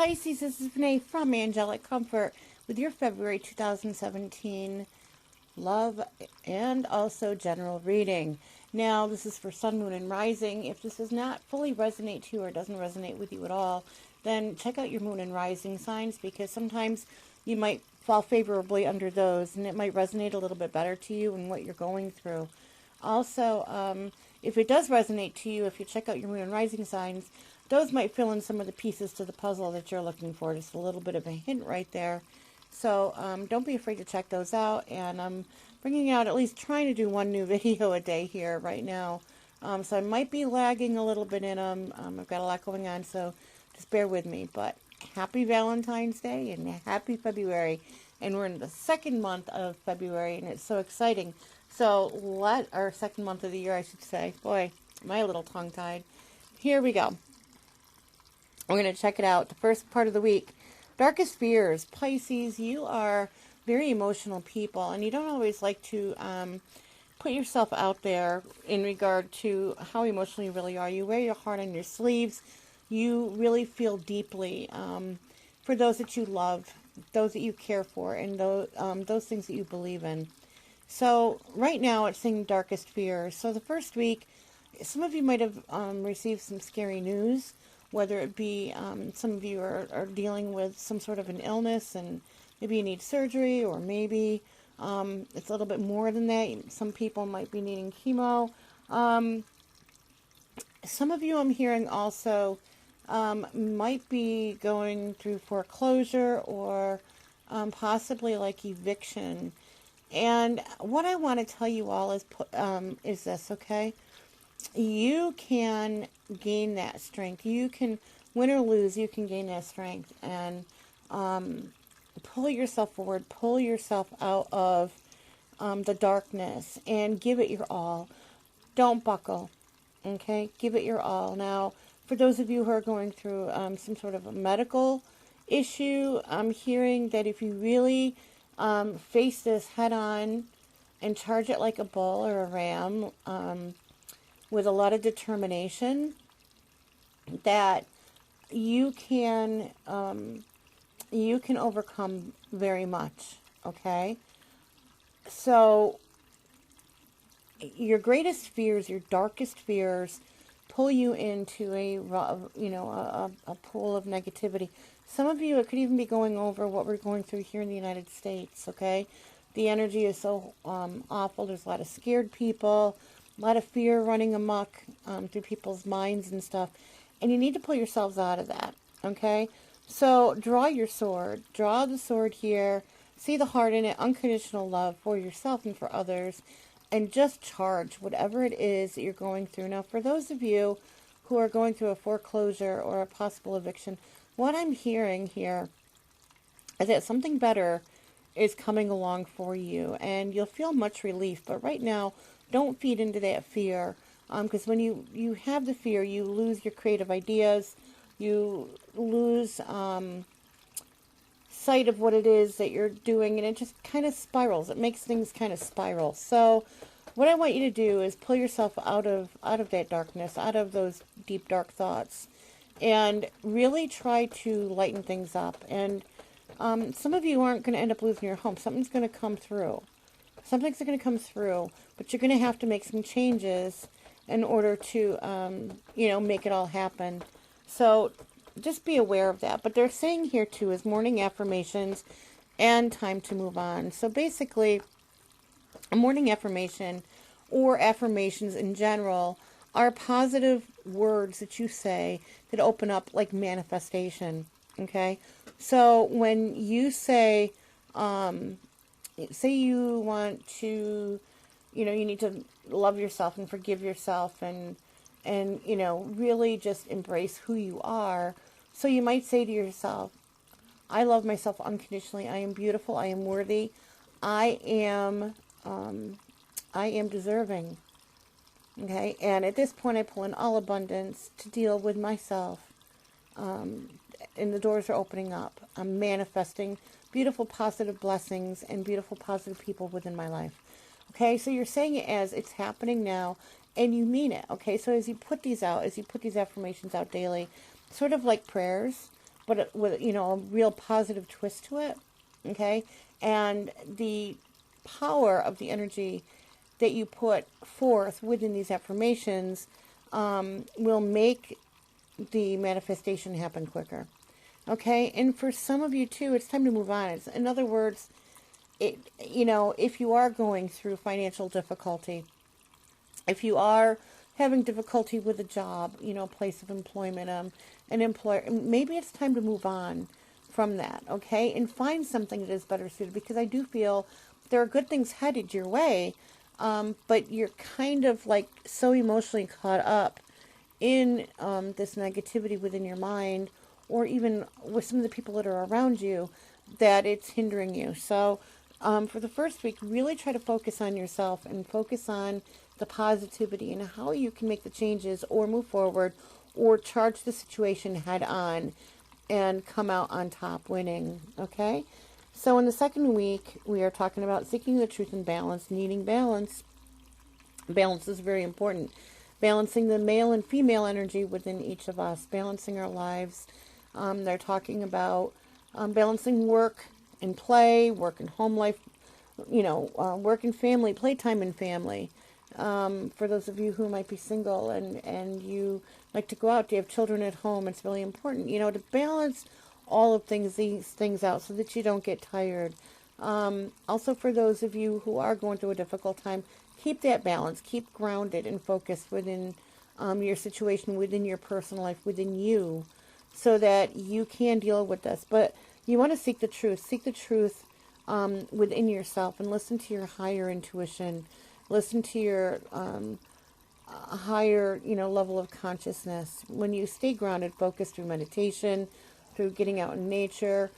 Pisces, this is Renee from Angelic Comfort with your February 2017 love and also general reading. Now, this is for Sun, Moon, and Rising. If this does not fully resonate to you or doesn't resonate with you at all, then check out your Moon and Rising signs, because sometimes you might fall favorably under those and it might resonate a little bit better to you and what you're going through. Also, if it does resonate to you, if you check out your Moon and Rising signs, those might fill in some of the pieces to the puzzle that you're looking for. Just a little bit of a hint right there. So don't be afraid to check those out. And I'm bringing out, at least trying to do one new video a day here right now. So I might be lagging a little bit in them. I've got a lot going on, so just bear with me. But happy Valentine's Day and happy February. And we're in the second month of February, and it's so exciting. So our second month of the year, I should say. Boy, am I a little tongue-tied. Here we go. We're going to check it out. The first part of the week. Darkest fears. Pisces, you are very emotional people, and you don't always like to put yourself out there in regard to how emotional you really are. You wear your heart on your sleeves. You really feel deeply for those that you love, those that you care for, and those things that you believe in. So right now it's saying darkest fears. So the first week, some of you might have received some scary news, whether it be some of you are dealing with some sort of an illness and maybe you need surgery, or maybe it's a little bit more than that. Some people might be needing chemo. Some of you, I'm hearing also, might be going through foreclosure or possibly like eviction. And what I want to tell you all is this, okay? You can gain that strength. You can win or lose. You can gain that strength and pull yourself forward. Pull yourself out of the darkness and give it your all. Don't buckle. Okay, give it your all. Now, for those of you who are going through some sort of a medical issue, I'm hearing that if you really face this head on and charge it like a bull or a ram, with a lot of determination, that you can overcome very much. Okay, so your greatest fears, your darkest fears, pull you into a pool of negativity. Some of you, it could even be going over what we're going through here in the United States. Okay, the energy is so awful. There's a lot of scared people. A lot of fear running amok through people's minds and stuff. And you need to pull yourselves out of that, okay? So draw your sword. Draw the sword here. See the heart in it. Unconditional love for yourself and for others. And just charge whatever it is that you're going through. Now, for those of you who are going through a foreclosure or a possible eviction, what I'm hearing here is that something better is coming along for you. And you'll feel much relief. But right now, don't feed into that fear, because when you have the fear, you lose your creative ideas, you lose sight of what it is that you're doing, and it just kind of spirals. It makes things kind of spiral. So what I want you to do is pull yourself out of that darkness, out of those deep, dark thoughts, and really try to lighten things up. And some of you aren't going to end up losing your home. Something's going to come through. Something's going to come through, but you're going to have to make some changes in order to, make it all happen. So just be aware of that. But they're saying here, too, is morning affirmations and time to move on. So basically, a morning affirmation or affirmations in general are positive words that you say that open up like manifestation, okay? So when you say you want to, you need to love yourself and forgive yourself and really just embrace who you are. So you might say to yourself, I love myself unconditionally. I am beautiful. I am worthy. I am deserving. Okay. And at this point, I pull in all abundance to deal with myself. And the doors are opening up. I'm manifesting beautiful, positive blessings and beautiful, positive people within my life. Okay, so you're saying it as it's happening now, and you mean it. Okay, so as you put these out, as you put these affirmations out daily, sort of like prayers, but with, a real positive twist to it. Okay. And the power of the energy that you put forth within these affirmations will make the manifestation happen quicker. Okay. And for some of you too, it's time to move on. In other words, if you are going through financial difficulty, if you are having difficulty with a job, place of employment, an employer, maybe it's time to move on from that, okay? And find something that is better suited, because I do feel there are good things headed your way, but you're kind of like so emotionally caught up in this negativity within your mind, or even with some of the people that are around you, that it's hindering you. So for the first week, really try to focus on yourself and focus on the positivity and how you can make the changes or move forward or charge the situation head on and come out on top winning. Okay? So in the second week, we are talking about seeking the truth and balance, needing balance. Balance is very important. Balancing the male and female energy within each of us, balancing our lives. They're talking about balancing work and play, work and home life, work and family, playtime and family. For those of you who might be single and you like to go out, you have children at home, it's really important, to balance all of these things out so that you don't get tired. Also, for those of you who are going through a difficult time, keep that balance, keep grounded and focused within your situation, within your personal life, within you, so that you can deal with this. But you want to seek the truth within yourself, and listen to your higher intuition, listen to your higher, level of consciousness. When you stay grounded, focused through meditation, through getting out in nature,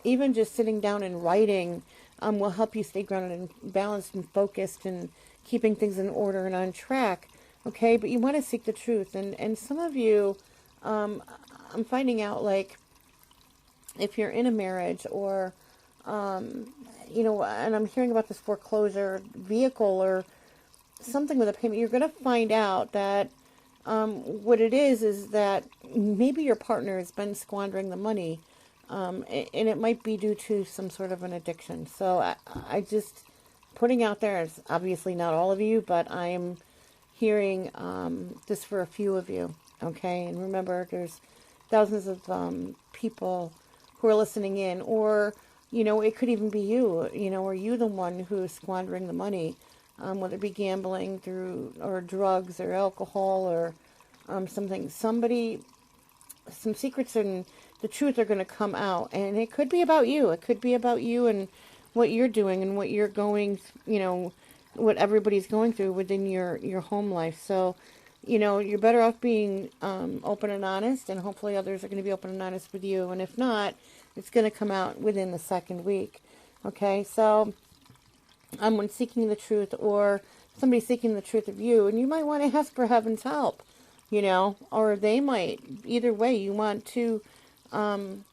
even just sitting down and writing will help you stay grounded and balanced and focused and keeping things in order and on track. Okay, but you want to seek the truth. And some of you, I'm finding out, like, if you're in a marriage or, and I'm hearing about this foreclosure vehicle or something with a payment, you're going to find out that what it is that maybe your partner has been squandering the money, and it might be due to some sort of an addiction. So I just putting out there, it's obviously not all of you, but I am hearing this for a few of you. Okay, and remember, there's thousands of people who are listening in, or it could even be you. Are you the one who's squandering the money? Whether it be gambling through, or drugs, or alcohol, or something. Some secrets and the truth are going to come out, and it could be about you. It could be about you and what you're doing and what you're going, what everybody's going through within your home life. So, you're better off being open and honest, and hopefully others are going to be open and honest with you. And if not, it's going to come out within the second week. Okay, so when seeking the truth, or somebody seeking the truth of you, and you might want to ask for heaven's help, or they might. Either way, you want to, you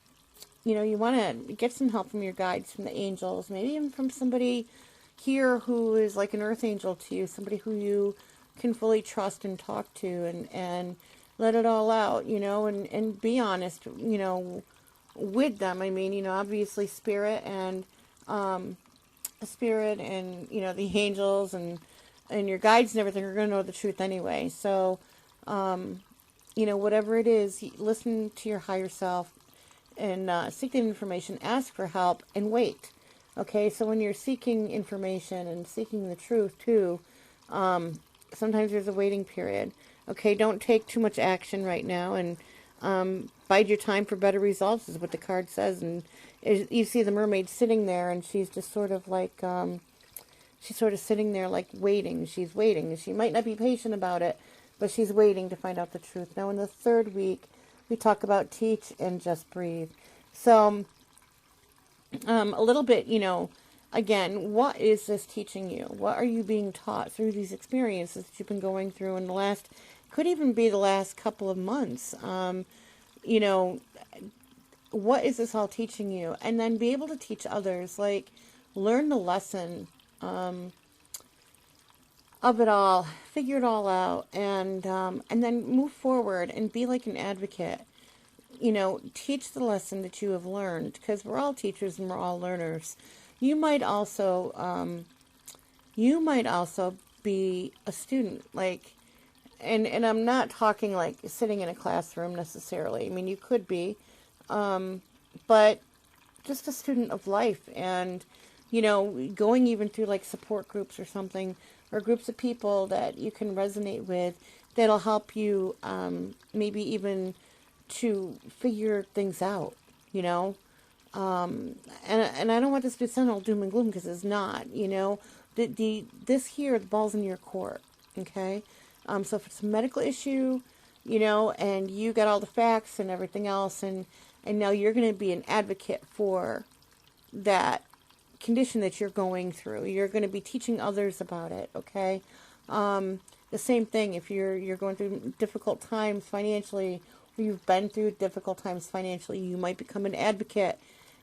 want to get some help from your guides, from the angels, maybe even from somebody here who is like an earth angel to you, somebody who you can fully trust and talk to, and let it all out, and be honest, with them. I mean, obviously spirit and the angels and your guides and everything are going to know the truth anyway. So, whatever it is, listen to your higher self and seek that information, ask for help, and wait. Okay, so when you're seeking information and seeking the truth too, sometimes there's a waiting period. Okay, don't take too much action right now, and bide your time for better results is what the card says. And you see the mermaid sitting there, and she's just sort of like, she's sort of sitting there like waiting. She's waiting. She might not be patient about it, but she's waiting to find out the truth. Now in the third week, we talk about teach and just breathe. So a little bit, again, what is this teaching you? What are you being taught through these experiences that you've been going through in the last, could even be the last couple of months? What is this all teaching you? And then be able to teach others, like learn the lesson of it all, figure it all out, and then move forward and be like an advocate. teach the lesson that you have learned, because we're all teachers and we're all learners. You might also, be a student, like, and I'm not talking like sitting in a classroom necessarily. I mean, you could be, but just a student of life, and going even through like support groups or something, or groups of people that you can resonate with, that'll help you, maybe even to figure things out, you know. And I don't want this to sound all doom and gloom, because it's not. This here, the ball's in your court. Okay. So if it's a medical issue, and you got all the facts and everything else, and now you're going to be an advocate for that condition that you're going through. You're going to be teaching others about it. Okay. The same thing if you're going through difficult times financially, or you've been through difficult times financially, you might become an advocate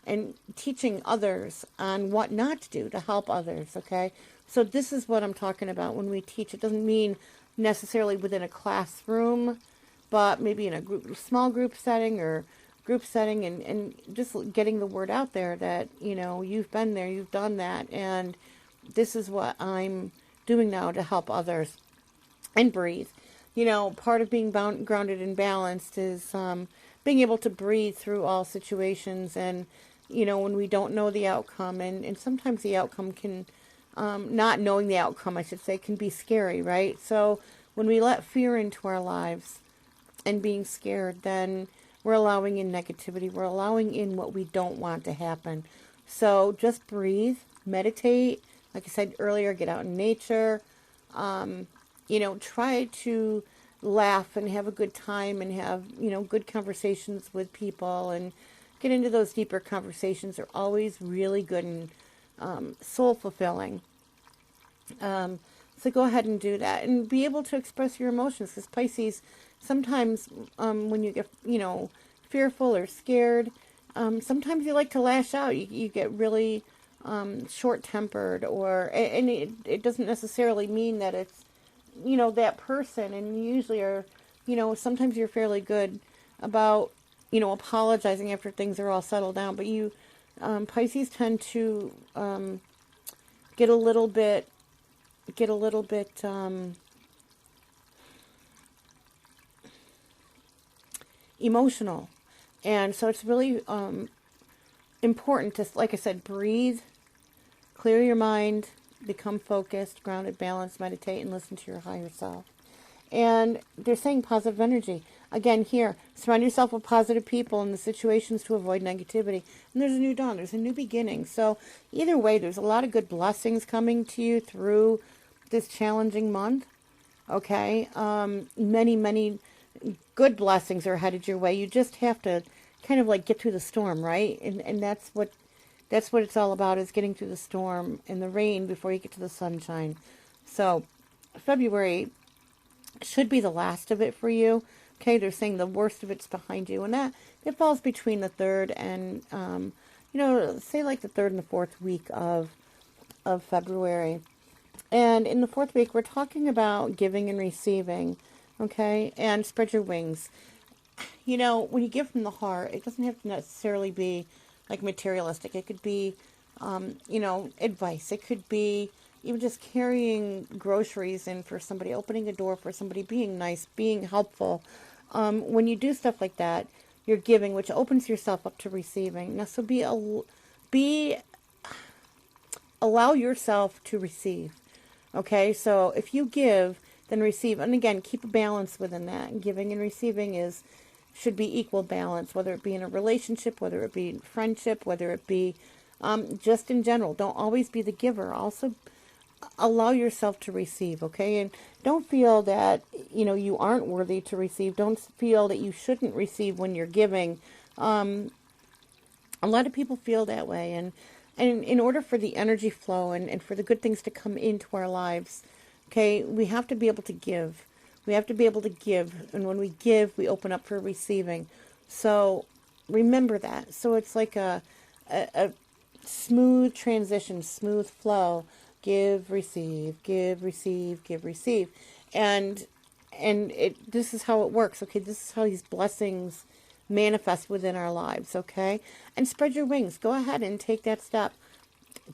and teaching others on what not to do to help others. Okay. So this is what I'm talking about when we teach. It doesn't mean necessarily within a classroom, but maybe in a small group setting or group setting, and just getting the word out there that, you've been there, you've done that, and this is what I'm doing now to help others. And breathe. Part of being grounded and balanced is being able to breathe through all situations, and, when we don't know the outcome, and sometimes the outcome can, not knowing the outcome, I should say, can be scary, right? So when we let fear into our lives and being scared, then we're allowing in negativity. We're allowing in what we don't want to happen. So just breathe, meditate. Like I said earlier, get out in nature. Try to laugh and have a good time, and have, good conversations with people, and get into those deeper conversations. Are always really good and soul fulfilling. So go ahead and do that, and be able to express your emotions, because Pisces, sometimes when you get, fearful or scared, sometimes you like to lash out. You get really short-tempered, and it doesn't necessarily mean that it's, that person, and you usually are, sometimes you're fairly good about, apologizing after things are all settled down, but Pisces tend to get a little bit emotional, and so it's really important to, like I said, breathe, clear your mind, become focused, grounded, balanced, meditate, and listen to your higher self. And they're saying positive energy. Again, here, surround yourself with positive people in the situations to avoid negativity. And there's a new dawn. There's a new beginning. So either way, there's a lot of good blessings coming to you through this challenging month. Okay? Many, many good blessings are headed your way. You just have to kind of like get through the storm, right? And that's what it's all about, is getting through the storm and the rain before you get to the sunshine. So February should be the last of it for you. Okay, they're saying the worst of it's behind you, and that it falls between the third and say like the third and the fourth week of February. And in the fourth week, we're talking about giving and receiving. Okay, and spread your wings. When you give from the heart, it doesn't have to necessarily be like materialistic. It could be, advice. It could be even just carrying groceries in for somebody, opening a door for somebody, being nice, being helpful. When you do stuff like that, you're giving, which opens yourself up to receiving. Now, so allow yourself to receive. Okay, so if you give, then receive. And again, keep a balance within that. Giving and receiving should be equal balance, whether it be in a relationship, whether it be in friendship, whether it be just in general. Don't always be the giver. Also, allow yourself to receive, okay? And don't feel that, you aren't worthy to receive. Don't feel that you shouldn't receive when you're giving. A lot of people feel that way. And in order for the energy flow and for the good things to come into our lives, okay, we have to be able to give. We have to be able to give. And when we give, we open up for receiving. So remember that. So it's like a smooth transition, smooth flow. Give, receive, give, receive, give, receive. And this is how it works. Okay, this is how these blessings manifest within our lives, okay? And spread your wings. Go ahead and take that step.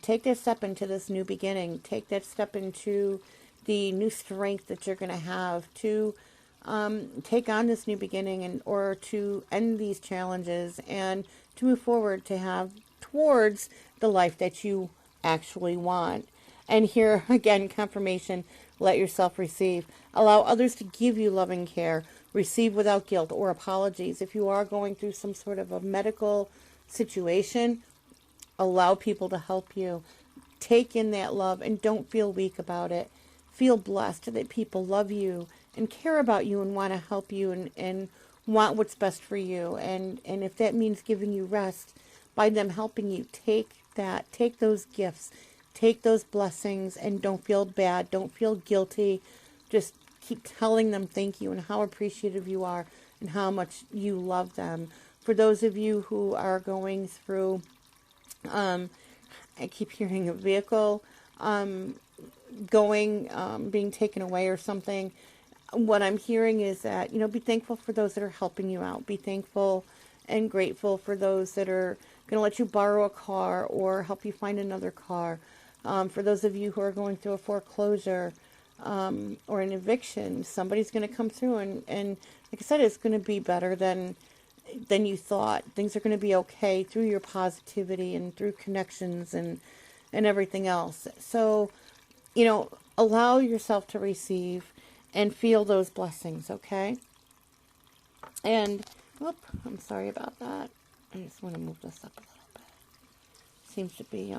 Take that step into this new beginning. Take that step into the new strength that you're going to have to take on this new beginning, and or to end these challenges and to move forward to have towards the life that you actually want. And here again, confirmation, let yourself receive. Allow others to give you loving care. Receive without guilt or apologies. If you are going through some sort of a medical situation, allow people to help you. Take in that love and don't feel weak about it. Feel blessed that people love you and care about you and want to help you and want what's best for you. And if that means giving you rest by them helping you, take that. Take those gifts. Take those blessings and don't feel bad. Don't feel guilty. Just keep telling them thank you and how appreciative you are and how much you love them. For those of you who are going through, I keep hearing a vehicle being taken away or something. What I'm hearing is that, be thankful for those that are helping you out. Be thankful and grateful for those that are going to let you borrow a car or help you find another car. For those of you who are going through a foreclosure or an eviction, somebody's going to come through and like I said, it's going to be better than you thought. Things are going to be okay through your positivity and through connections and everything else. So, allow yourself to receive and feel those blessings, okay? And, I'm sorry about that. I just want to move this up a little bit. Seems to be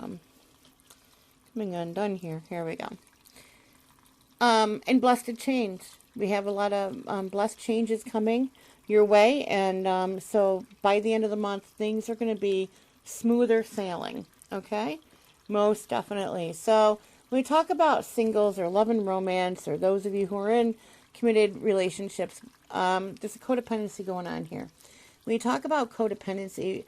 coming undone here. Here we go. And blessed change. We have a lot of blessed changes coming your way, and so by the end of the month, things are going to be smoother sailing, okay? Most definitely. So when we talk about singles or love and romance, or those of you who are in committed relationships, there's a codependency going on here. When you talk about codependency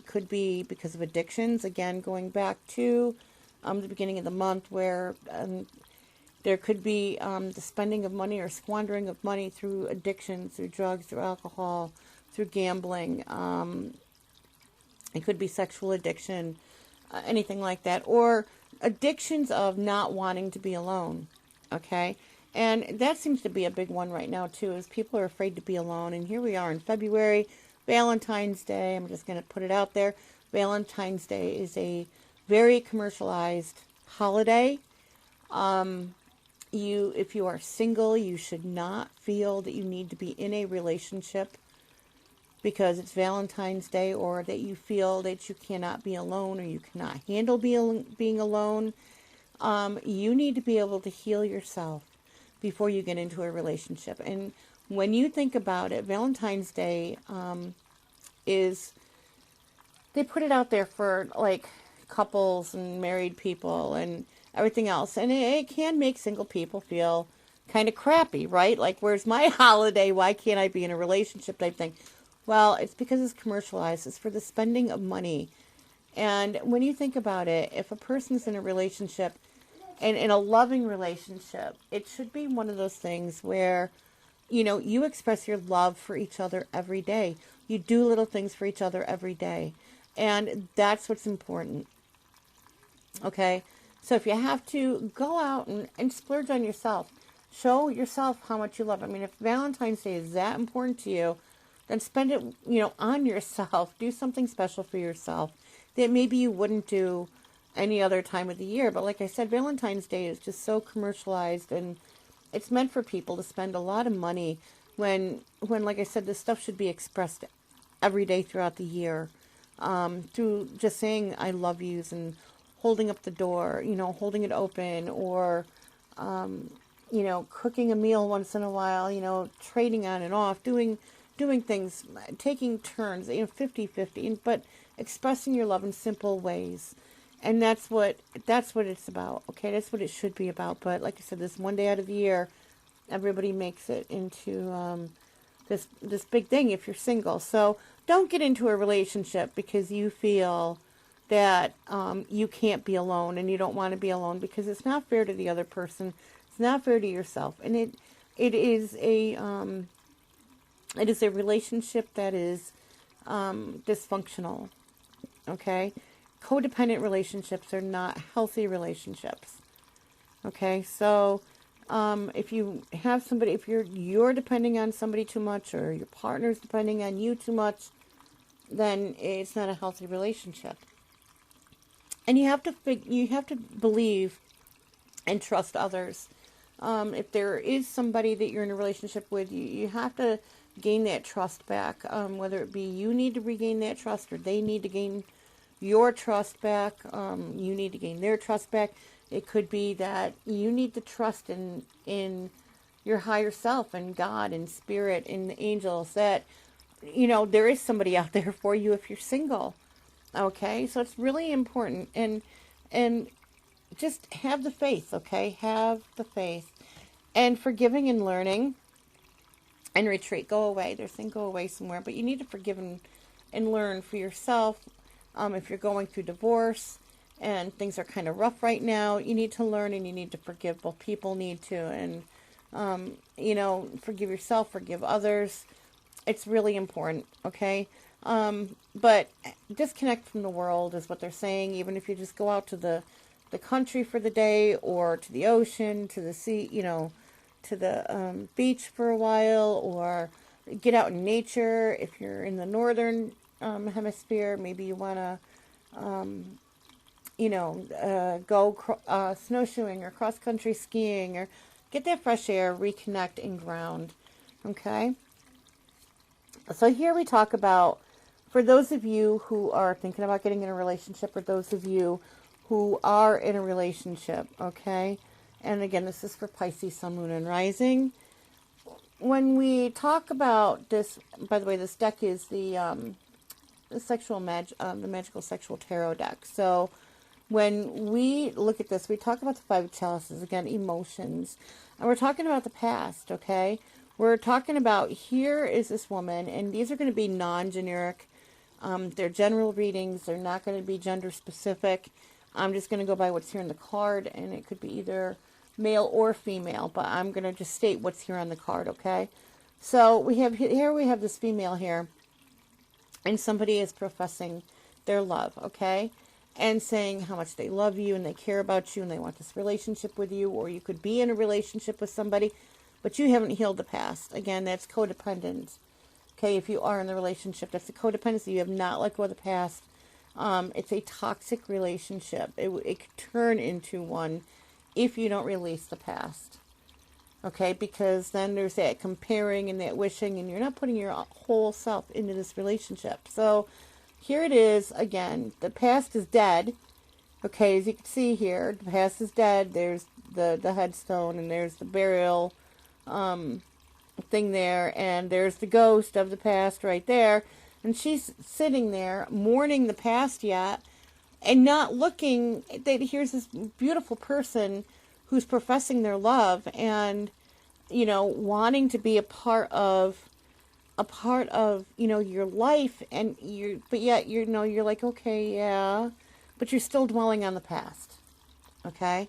could be because of addictions, again, going back to the beginning of the month, where there could be the spending of money or squandering of money through addiction, through drugs, through alcohol, through gambling. It could be sexual addiction, anything like that. Or addictions of not wanting to be alone, okay? And that seems to be a big one right now, too, is people are afraid to be alone. And here we are in February, Valentine's Day. I'm just going to put it out there. Valentine's Day is a very commercialized holiday. If you are single, you should not feel that you need to be in a relationship because it's Valentine's Day, or that you feel that you cannot be alone or you cannot handle being alone. You need to be able to heal yourself before you get into a relationship. And when you think about it, Valentine's Day they put it out there for like couples and married people and everything else. And it can make single people feel kind of crappy, right? Like, where's my holiday? Why can't I be in a relationship type thing? Well, it's because it's commercialized. It's for the spending of money. And when you think about it, if a person's in a relationship, and in a loving relationship, it should be one of those things where, you express your love for each other every day. You do little things for each other every day. And that's what's important. Okay? So if you have to, go out and splurge on yourself. Show yourself how much you love. I mean, if Valentine's Day is that important to you, then spend it, on yourself. Do something special for yourself that maybe you wouldn't do any other time of the year. But like I said, Valentine's Day is just so commercialized, and it's meant for people to spend a lot of money when like I said, this stuff should be expressed every day throughout the year, through just saying I love yous and holding up the door, holding it open, or cooking a meal once in a while, trading on and off, doing things, taking turns, 50-50, but expressing your love in simple ways. And that's what it's about. Okay, that's what it should be about. But like I said, this one day out of the year, everybody makes it into this big thing if you're single. So don't get into a relationship because you feel that you can't be alone and you don't want to be alone, because it's not fair to the other person. It's not fair to yourself, and it is a It is a relationship that is dysfunctional, okay? Codependent relationships are not healthy relationships, okay? So if you have somebody, if you're depending on somebody too much, or your partner's depending on you too much, then it's not a healthy relationship. And you have to believe and trust others. If there is somebody that you're in a relationship with, you have to gain that trust back. Whether it be you need to regain that trust, or they need to gain your trust back. You need to gain their trust back. It could be that you need to trust in your higher self, and God, and spirit, and the angels, that there is somebody out there for you if you're single. Okay, so it's really important, and just have the faith. Okay, have the faith, and forgiving and learning, and retreat. Go away. They're saying go away somewhere, but you need to forgive and learn for yourself. If you're going through divorce and things are kind of rough right now, you need to learn and you need to forgive. Both people need to, and forgive yourself, forgive others. It's really important. Okay. But disconnect from the world is what they're saying. Even if you just go out to the country for the day, or to the ocean, to the sea, to the beach for a while, or get out in nature. If you're in the northern hemisphere, maybe you want to, go snowshoeing or cross-country skiing, or get that fresh air, reconnect and ground. Okay? So here we talk about, for those of you who are thinking about getting in a relationship, or those of you who are in a relationship, okay? And again, this is for Pisces, Sun, Moon, and Rising. When we talk about this, by the way, this deck is the Magical Sexual Tarot deck. So when we look at this, we talk about the Five of Chalices, again, emotions. And we're talking about the past, okay? We're talking about, here is this woman, and these are going to be non-generic. They're general readings. They're not going to be gender specific. I'm just going to go by what's here in the card, and it could be either male or female, but I'm going to just state what's here on the card, okay? So we have this female here, and somebody is professing their love, okay? And saying how much they love you and they care about you and they want this relationship with you, or you could be in a relationship with somebody, but you haven't healed the past. Again, that's codependent. Okay, if you are in the relationship, that's the codependency. You have not let go of the past. It's a toxic relationship. It could turn into one if you don't release the past. Okay, because then there's that comparing and that wishing, and you're not putting your whole self into this relationship. So here it is again. The past is dead. Okay, as you can see here, the past is dead. There's the headstone, and there's the burial thing there, and there's the ghost of the past right there. And she's sitting there mourning the past yet, and not looking that here's this beautiful person who's professing their love and, wanting to be a part of, your life, and but yet, you're like, okay, yeah, but you're still dwelling on the past. Okay.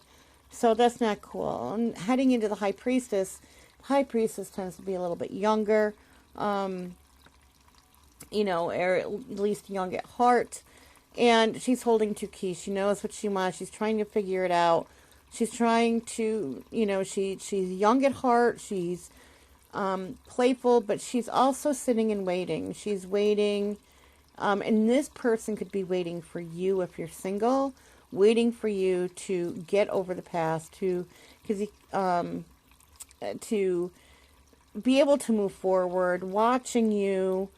So that's not cool. And heading into the High Priestess tends to be a little bit younger, or at least young at heart. And she's holding two keys. She knows what she wants. She's trying to figure it out. She's trying to, she's young at heart. She's playful, but she's also sitting and waiting. She's waiting. And this person could be waiting for you if you're single, waiting for you to get over the past, to be able to move forward, watching you,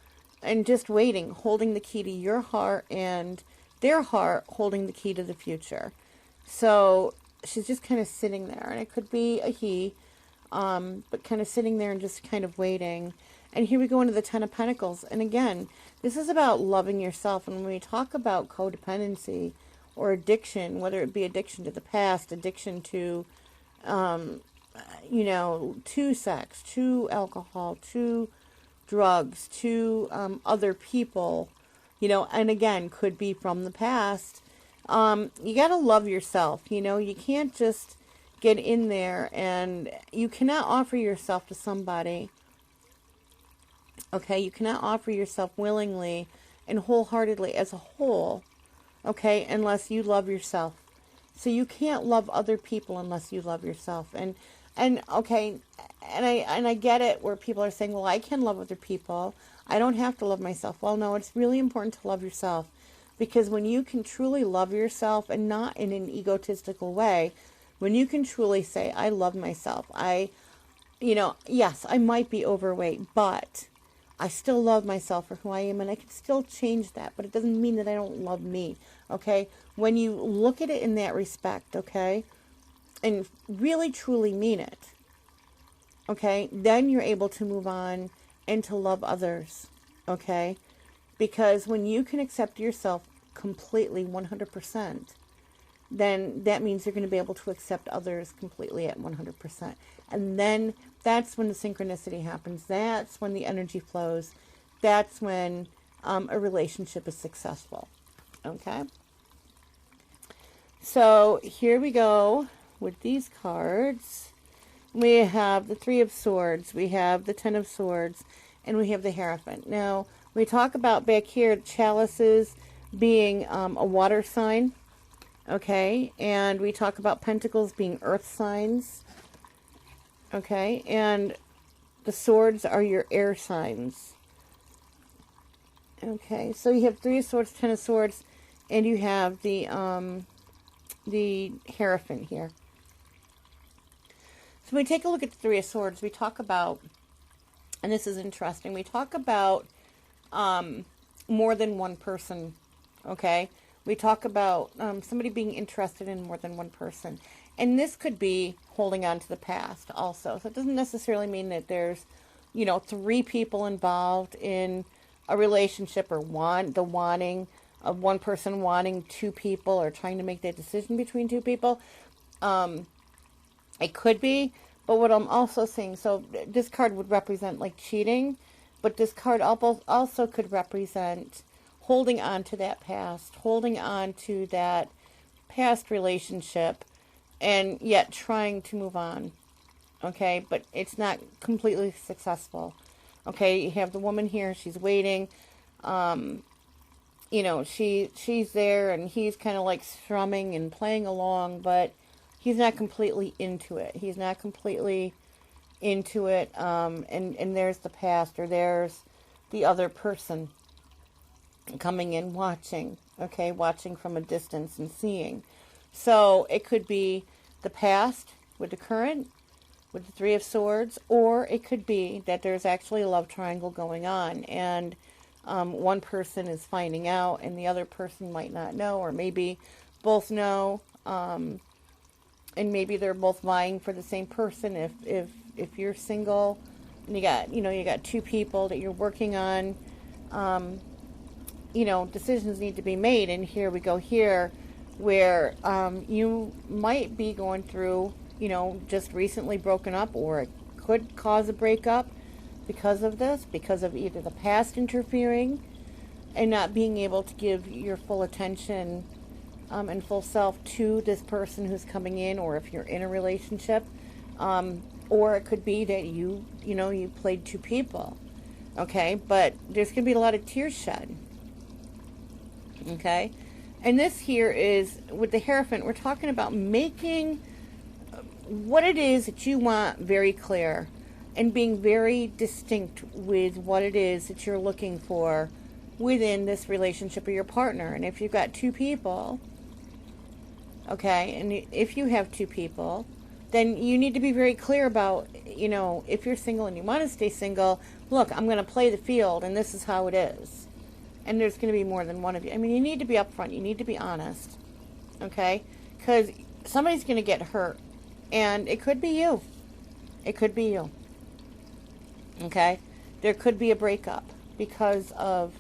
and just waiting, holding the key to your heart, and their heart holding the key to the future. So she's just kind of sitting there, and it could be a he, but kind of sitting there and just kind of waiting. And here we go into the Ten of Pentacles. And again, this is about loving yourself. And when we talk about codependency or addiction, whether it be addiction to the past, addiction to, to sex, to alcohol, to drugs, to other people, and again, could be from the past. You got to love yourself. You can't just get in there, and you cannot offer yourself to somebody Okay, you cannot offer yourself willingly and wholeheartedly as a whole, okay, unless you love yourself. So you can't love other people unless you love yourself. And okay, and I get it where people are saying, well, I can love other people. I don't have to love myself. Well, no, it's really important to love yourself, because when you can truly love yourself, and not in an egotistical way, when you can truly say, I love myself. Yes, I might be overweight, but I still love myself for who I am, and I can still change that, but it doesn't mean that I don't love me, okay? When you look at it in that respect, okay, and really truly mean it, okay, then you're able to move on and to love others, okay? Because when you can accept yourself completely 100%, then that means you're going to be able to accept others completely at 100%. And then that's when the synchronicity happens. That's when the energy flows. That's when a relationship is successful. Okay? So here we go with these cards. We have the Three of Swords. We have the Ten of Swords. And we have the Hierophant. Now, we talk about back here, chalices being a water sign. Okay, and we talk about pentacles being earth signs. Okay, and the swords are your air signs. Okay, so you have Three of Swords, Ten of Swords, and you have the Hierophant here. So when we take a look at the Three of Swords, we talk about, and this is interesting, we talk about more than one person, okay? We talk about somebody being interested in more than one person. And this could be holding on to the past also. So it doesn't necessarily mean that there's, three people involved in a relationship, or the wanting of one person wanting two people, or trying to make that decision between two people. It could be, but what I'm also seeing, so this card would represent like cheating, but this card also could represent holding on to that past, holding on to that past relationship, and yet trying to move on, okay? But it's not completely successful, okay? You have the woman here, she's waiting, she's there, and he's kind of like strumming and playing along, but he's not completely into it. He's not completely into it, and there's the past, or there's the other person coming in, watching, okay, watching from a distance and seeing. So it could be the past with the current, with the Three of Swords, or it could be that there's actually a love triangle going on, and one person is finding out and the other person might not know, or maybe both know, and maybe they're both vying for the same person. If you're single and you got two people that you're working on, decisions need to be made. And here we go here, where you might be going through, just recently broken up, or it could cause a breakup because of this, because of either the past interfering and not being able to give your full attention and full self to this person who's coming in, or if you're in a relationship, or it could be that you played two people, okay? But there's going to be a lot of tears shed. Okay, and this here is, with the Hierophant, we're talking about making what it is that you want very clear, and being very distinct with what it is that you're looking for within this relationship or your partner. And if you've got two people, okay, and if you have two people, then you need to be very clear about, if you're single and you want to stay single, look, I'm going to play the field, and this is how it is. And there's going to be more than one of you. I mean, you need to be upfront. You need to be honest. Okay? Because somebody's going to get hurt. And it could be you. It could be you. Okay? There could be a breakup because of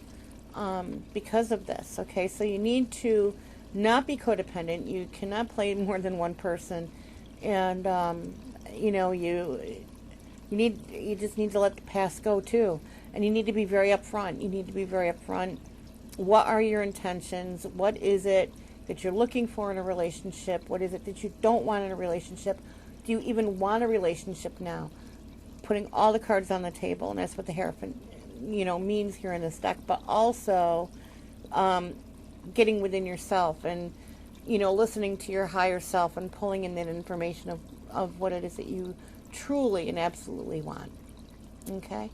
this. Okay? So you need to not be codependent. You cannot play more than one person. And, you just need to let the past go too. And you need to be very upfront. You need to be very upfront. What are your intentions? What is it that you're looking for in a relationship? What is it that you don't want in a relationship? Do you even want a relationship now? Putting all the cards on the table, and that's what the Hierophant means here in this deck, but also getting within yourself and, listening to your higher self and pulling in that information of what it is that you truly and absolutely want. Okay?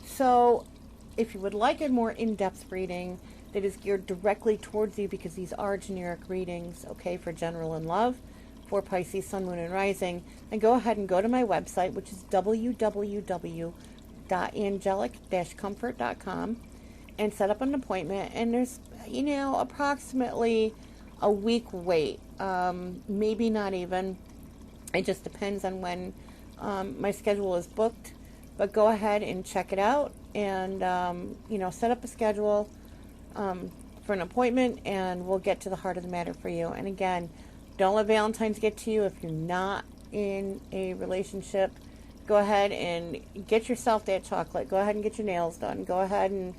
So if you would like a more in-depth reading that is geared directly towards you, because these are generic readings, okay, for general and love, for Pisces, Sun, Moon, and Rising, then go ahead and go to my website, which is www.angelic-comfort.com, and set up an appointment. And there's, approximately a week wait, maybe not even. It just depends on when my schedule is booked. But go ahead and check it out and, set up a schedule for an appointment, and we'll get to the heart of the matter for you. And again, don't let Valentine's get to you. If you're not in a relationship, go ahead and get yourself that chocolate. Go ahead and get your nails done. Go ahead and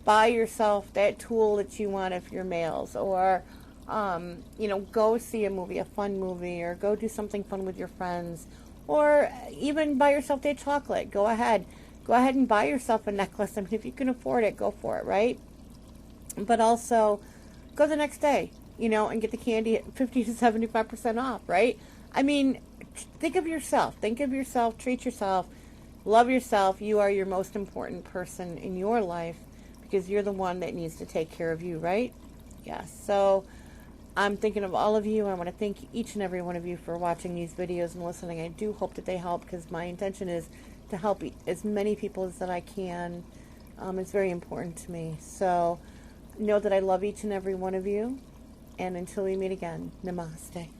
buy yourself that tool that you want if you're males. Or, go see a movie, a fun movie, or go do something fun with your friends. Or even buy yourself that chocolate. Go ahead and buy yourself a necklace. I mean, if you can afford it, go for it, right? But also, go the next day, and get the candy at 50 to 75% off, right? I mean, think of yourself. Treat yourself. Love yourself. You are your most important person in your life, because you're the one that needs to take care of you, right? Yes. So I'm thinking of all of you. I want to thank each and every one of you for watching these videos and listening. I do hope that they help, because my intention is to help as many people as that I can. It's very important to me. So know that I love each and every one of you. And until we meet again, namaste.